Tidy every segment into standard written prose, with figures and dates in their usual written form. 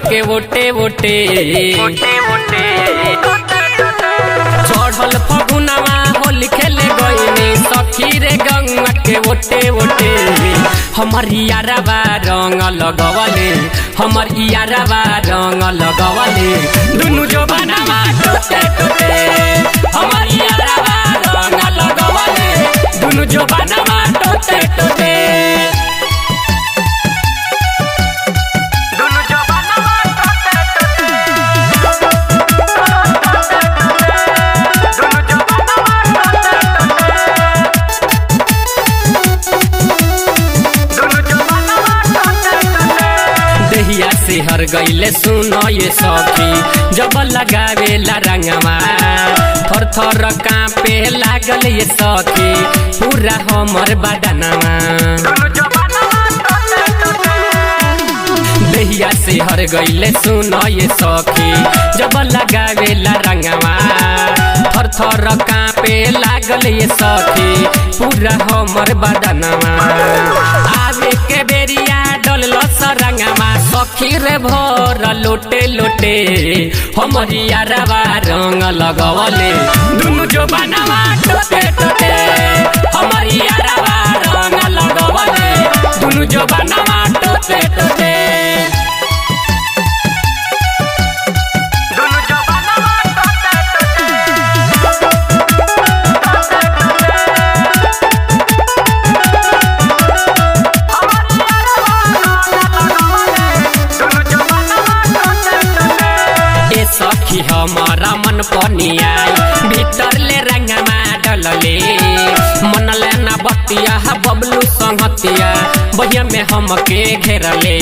के वोटे वोटे चढ़ल फगुनवा होली खेले गईनी सखी रे गंगा के वोटे वोटे हमर यारवा रंग लगवले हमर यारवा रंग लगवले दुनु जवानवा टोटे टोटे हमर यारवा रंग लगवले दुनु जवानवा टोटे टोटे हर गईले सुनो ये सखी जब लगावे ला रंगवा थर थर कांपे लागल ये सखी पूरा हमर बदनवा दहिया से हर गईले सुनो ये सखी जब लगावे ला रंगवा थर थर कांपे लागल ये सखी पूरा हमर बदनवा आवे के बेरिया डललो सरंगवा सखी रे भर लोटे लोटे हमर यारवा रंग लगवले दुनु जवानवा टोटे टोटे हमर यारवा रंग लगवले दुनु जवानवा टोटे टोटे सखी हमारा मन पनिया भीतर ले रंगमा डलले मन लेना बतिया बबलू संगतिया बहिया में हमके घेरले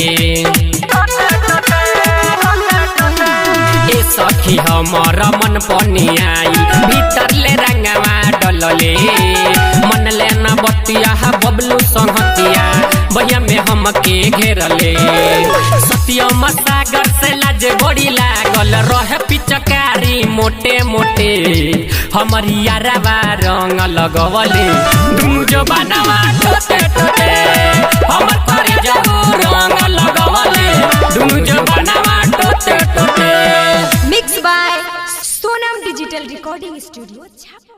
ए सखी हमारा मन पनिया भीतर ले रंगमा डलले मन लेना बतिया बबलू संगतिया बहिया में हमके घेरले सत्यम सागर से लाज बड़ी लागल रहे पिचकारी मोटे मोटे हमर यारवा रंग लगवले दुनु जवानवा टोटे टोटे हमर करे जाऊ रंग लगवले दुनु जवानवा टोटे टोटे mix by Sonam digital recording studio.